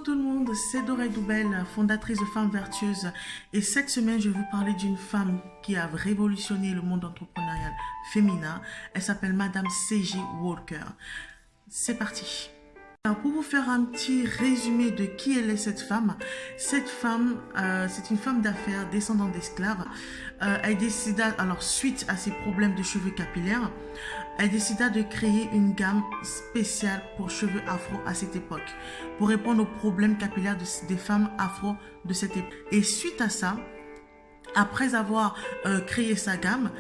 Coucou tout le monde, c'est Doré Doubel, fondatrice de Femmes Vertueuses. Et cette semaine, je vais vous parler d'une femme qui a révolutionné le monde entrepreneurial féminin. Elle s'appelle Madame C.J. Walker. C'est parti. Alors pour vous faire un petit résumé de qui elle est cette femme, c'est une femme d'affaires descendante d'esclaves. Elle décida, alors suite à ses problèmes de cheveux capillaires, elle décida de créer une gamme spéciale pour cheveux afro à cette époque, pour répondre aux problèmes capillaires des femmes afro de cette époque. Et suite à ça, après avoir créé sa gamme,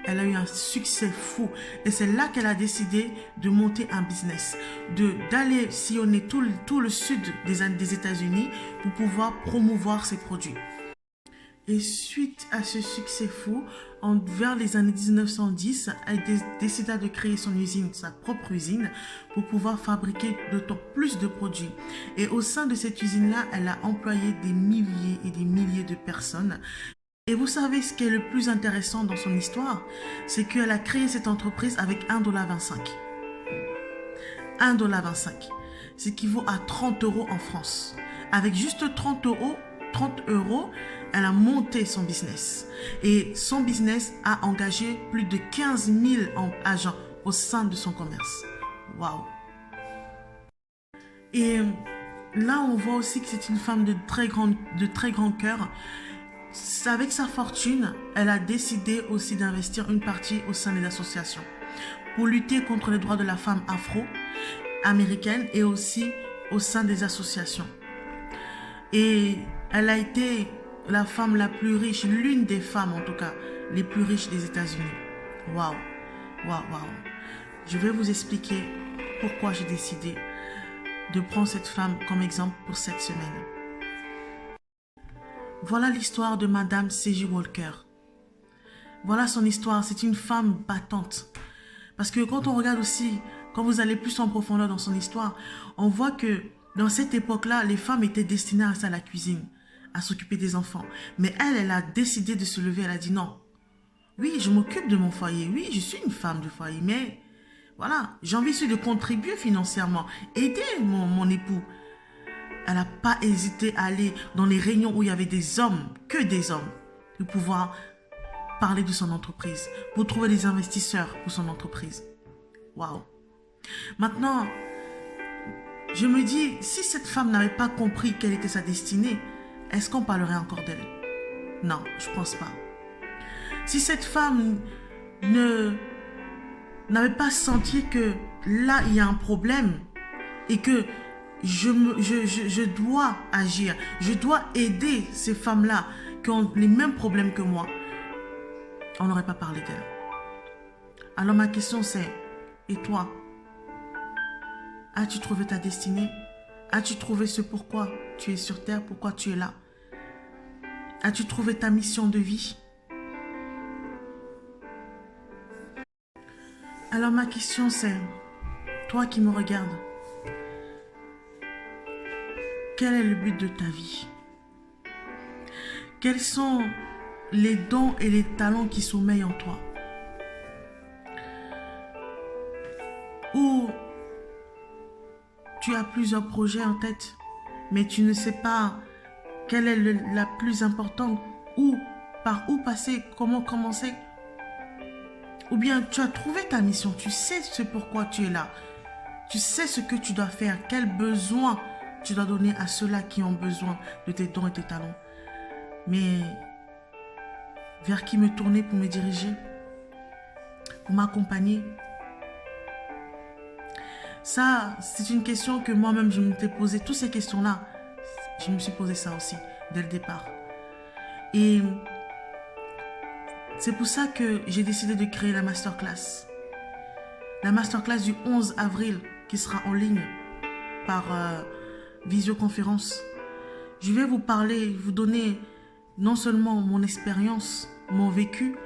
elle a eu un succès fou et c'est là qu'elle a décidé de monter un business, d'aller sillonner tout le sud des États-Unis pour pouvoir promouvoir ses produits. Et suite à ce succès fou, vers les années 1910, elle décida de créer son usine, sa propre usine, pour pouvoir fabriquer d'autant plus de produits. Et au sein de cette usine-là, elle a employé des milliers et des milliers de personnes. Et vous savez ce qui est le plus intéressant dans son histoire? C'est qu'elle a créé cette entreprise avec 1,25 $. 1,25 $. Ce qui vaut à 30 € en France. Avec juste 30 €, elle a monté son business. Et son business a engagé plus de 15 000 agents au sein de son commerce. Waouh! Et là, on voit aussi que c'est une femme de très grand cœur. Avec sa fortune, elle a décidé aussi d'investir une partie au sein des associations pour lutter contre les droits de la femme afro-américaine et aussi au sein des associations. Et elle a été la femme la plus riche, l'une des femmes en tout cas, les plus riches des États-Unis. Waouh, waouh, waouh. Je vais vous expliquer pourquoi j'ai décidé de prendre cette femme comme exemple pour cette semaine. Voilà l'histoire de Madame C.J. Walker. Voilà son histoire. C'est une femme battante. Parce que quand on regarde aussi, quand vous allez plus en profondeur dans son histoire, on voit que dans cette époque-là, les femmes étaient destinées à rester à la cuisine, à s'occuper des enfants. Mais elle a décidé de se lever. Elle a dit non. Oui, je m'occupe de mon foyer. Oui, je suis une femme de foyer. Mais voilà, j'ai envie aussi de contribuer financièrement, aider mon époux. Elle n'a pas hésité à aller dans les réunions où il y avait des hommes, que des hommes, pour pouvoir parler de son entreprise, pour trouver des investisseurs pour son entreprise. Waouh! Maintenant, je me dis, si cette femme n'avait pas compris quelle était sa destinée, est-ce qu'on parlerait encore d'elle? Non, je ne pense pas. Si cette femme n'avait pas senti que là, il y a un problème et que je dois agir, je dois aider ces femmes-là qui ont les mêmes problèmes que moi, on n'aurait pas parlé d'elles. Alors ma question c'est, et toi? As-tu trouvé ta destinée? As-tu trouvé ce pourquoi tu es sur terre, pourquoi tu es là? As-tu trouvé ta mission de vie? Alors ma question c'est, toi qui me regardes, quel est le but de ta vie? Quels sont les dons et les talents qui sommeillent en toi? Ou tu as plusieurs projets en tête, mais tu ne sais pas quelle est la plus importante, par où passer, comment commencer? Ou bien tu as trouvé ta mission, tu sais ce pourquoi tu es là, tu sais ce que tu dois faire, quel besoin tu dois donner à ceux-là qui ont besoin de tes dons et tes talents. Mais vers qui me tourner pour me diriger, pour m'accompagner? Ça, c'est une question que moi-même je me suis posée. Toutes ces questions-là, je me suis posé ça aussi dès le départ. Et c'est pour ça que j'ai décidé de créer la masterclass. La masterclass du 11 avril qui sera en ligne par visioconférence. Je vais vous parler, vous donner non seulement mon expérience, mon vécu,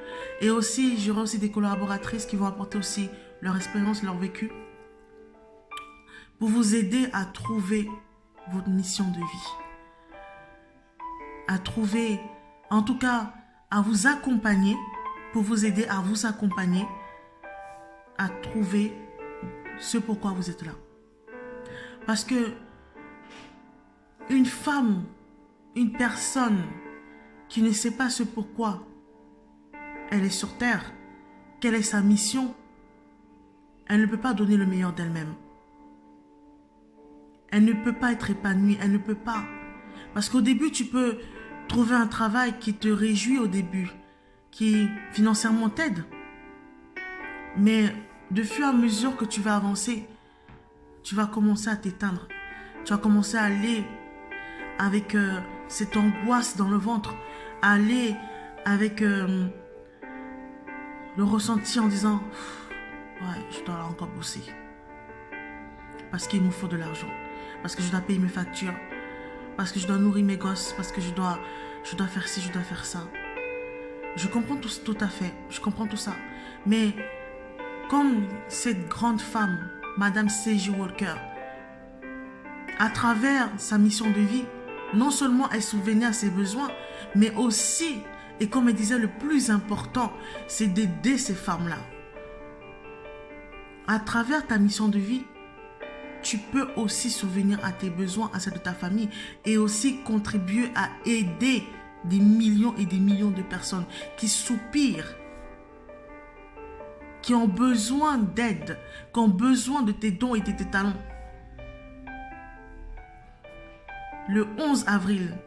et aussi j'aurai aussi des collaboratrices qui vont apporter aussi leur expérience, leur vécu, pour vous aider à trouver votre mission de vie, à trouver, en tout cas, à vous accompagner, pour vous aider à vous accompagner, à trouver ce pourquoi vous êtes là. Parce que Une femme, une personne qui ne sait pas ce pourquoi elle est sur terre, quelle est sa mission, elle ne peut pas donner le meilleur d'elle-même. Elle ne peut pas être épanouie, elle ne peut pas. Parce qu'au début, tu peux trouver un travail qui te réjouit au début, qui financièrement t'aide. Mais de fur et à mesure que tu vas avancer, tu vas commencer à t'éteindre. Tu vas commencer à aller avec cette angoisse dans le ventre, à aller avec le ressenti en disant « Ouais, je dois encore bosser. Parce qu'il nous faut de l'argent. Parce que je dois payer mes factures. Parce que je dois nourrir mes gosses. Parce que je dois faire ci, je dois faire ça. » Je comprends tout à fait. Je comprends tout ça. Mais comme cette grande femme, Madame C.J. Walker, à travers sa mission de vie, non seulement elle subvenait à ses besoins, mais aussi, et comme elle disait, le plus important, c'est d'aider ces femmes-là. À travers ta mission de vie, tu peux aussi subvenir à tes besoins, à ceux de ta famille, et aussi contribuer à aider des millions et des millions de personnes qui soupirent, qui ont besoin d'aide, qui ont besoin de tes dons et de tes talents. Le 11 avril,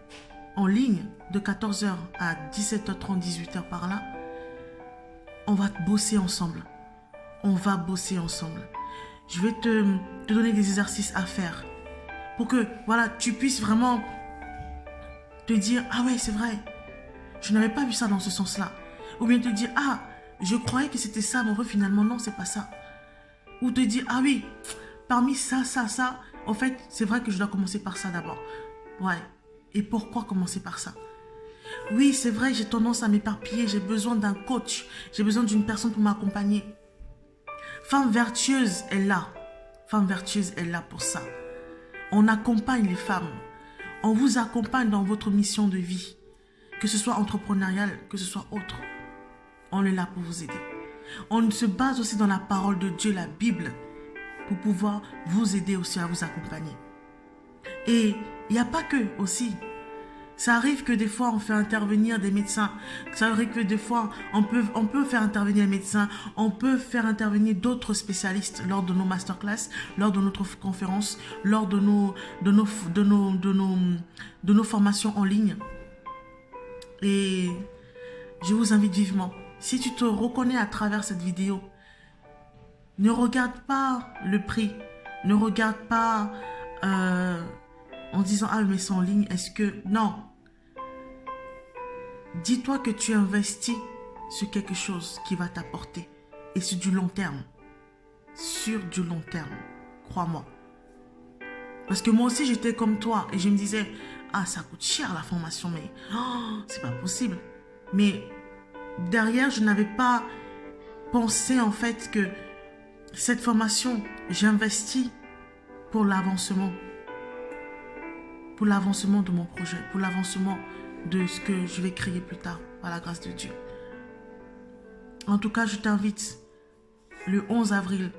en ligne, de 14 h à 17h30, 18 h par là, on va bosser ensemble. On va bosser ensemble. Je vais te donner des exercices à faire pour que voilà, tu puisses vraiment te dire « Ah ouais, c'est vrai, je n'avais pas vu ça dans ce sens-là. » Ou bien te dire « Ah, je croyais que c'était ça, mais en fait, finalement, non, c'est pas ça. » Ou te dire « Ah oui, parmi ça, en fait, c'est vrai que je dois commencer par ça d'abord. » Ouais. Et pourquoi commencer par ça? Oui, c'est vrai, j'ai tendance à m'éparpiller. J'ai besoin d'un coach. J'ai besoin d'une personne pour m'accompagner. Femme vertueuse est là. Femme vertueuse est là pour ça. On accompagne les femmes. On vous accompagne dans votre mission de vie. Que ce soit entrepreneuriale, que ce soit autre. On est là pour vous aider. On se base aussi dans la parole de Dieu, la Bible, pour pouvoir vous aider aussi à vous accompagner. Et il n'y a pas que aussi. Ça arrive que des fois on fait intervenir des médecins. Ça arrive que des fois on peut faire intervenir les médecins. On peut faire intervenir d'autres spécialistes lors de nos masterclass, lors de notre conférence, lors de nos formations en ligne. Et je vous invite vivement. Si tu te reconnais à travers cette vidéo, ne regarde pas le prix. Ne regarde pas en disant « Ah, mais c'est en ligne, est-ce que... » Non. Dis-toi que tu investis sur quelque chose qui va t'apporter. Et sur du long terme. Sur du long terme. Crois-moi. Parce que moi aussi, j'étais comme toi. Et je me disais « Ah, ça coûte cher la formation, mais c'est pas possible. » Mais derrière, je n'avais pas pensé en fait que cette formation, j'investis pour l'avancement. Pour l'avancement de mon projet, pour l'avancement de ce que je vais créer plus tard, par la grâce de Dieu. En tout cas, je t'invite le 11 avril,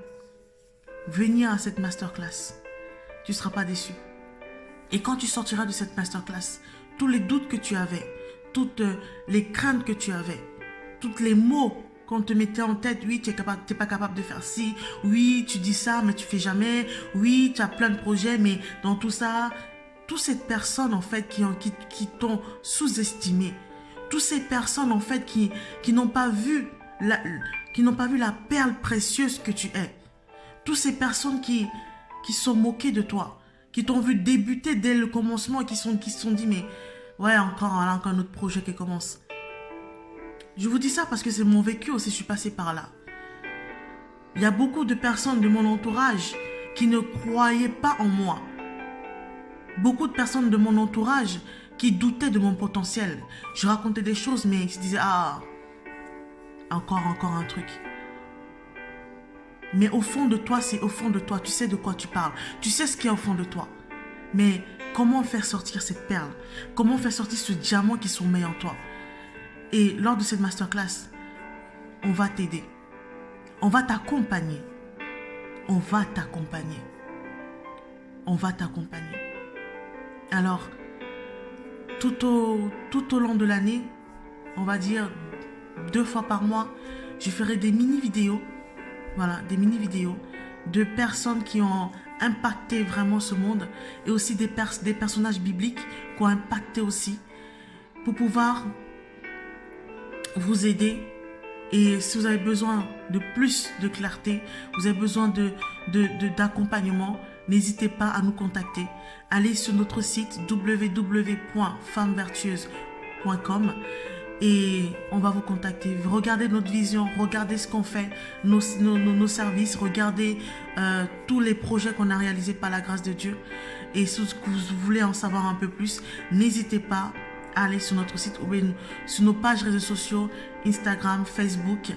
venir à cette masterclass. Tu ne seras pas déçu. Et quand tu sortiras de cette masterclass, tous les doutes que tu avais, toutes les craintes que tu avais, tous les mots qu'on te mettait en tête, oui, tu n'es pas capable de faire ci, oui, tu dis ça, mais tu ne fais jamais, oui, tu as plein de projets, mais dans tout ça... Toutes ces personnes en fait qui t'ont sous-estimé, toutes ces personnes en fait qui n'ont pas vu la perle précieuse que tu es, toutes ces personnes qui sont moquées de toi, qui t'ont vu débuter dès le commencement et qui se sont dit mais ouais encore un autre projet qui commence. Je vous dis ça parce que c'est mon vécu aussi, je suis passée par là. Il y a beaucoup de personnes de mon entourage qui ne croyaient pas en moi. Beaucoup de personnes de mon entourage qui doutaient de mon potentiel. Je racontais des choses, mais ils se disaient « Ah, encore un truc. » Mais au fond de toi, c'est au fond de toi. Tu sais de quoi tu parles. Tu sais ce qui est au fond de toi. Mais comment faire sortir cette perle? Comment faire sortir ce diamant qui sommeille en toi? Et lors de cette masterclass, on va t'aider. On va t'accompagner. On va t'accompagner. On va t'accompagner. Alors, tout au long de l'année, on va dire 2 fois par mois, je ferai des mini-vidéos. Voilà, des mini-vidéos de personnes qui ont impacté vraiment ce monde et aussi des personnages bibliques qui ont impacté aussi pour pouvoir vous aider. Et si vous avez besoin de plus de clarté, vous avez besoin d'accompagnement, n'hésitez pas à nous contacter. Allez sur notre site www.femmevertueuse.com et on va vous contacter. Regardez notre vision, regardez ce qu'on fait, nos services, regardez tous les projets qu'on a réalisés par la grâce de Dieu. Et si vous voulez en savoir un peu plus, n'hésitez pas à aller sur notre site ou bien sur nos pages réseaux sociaux, Instagram, Facebook.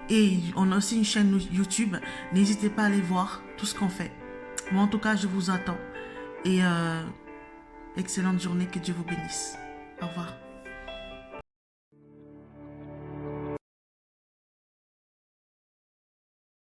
Et on a aussi une chaîne YouTube. N'hésitez pas à aller voir tout ce qu'on fait. Moi, en tout cas, je vous attends. Et excellente journée, que Dieu vous bénisse. Au revoir.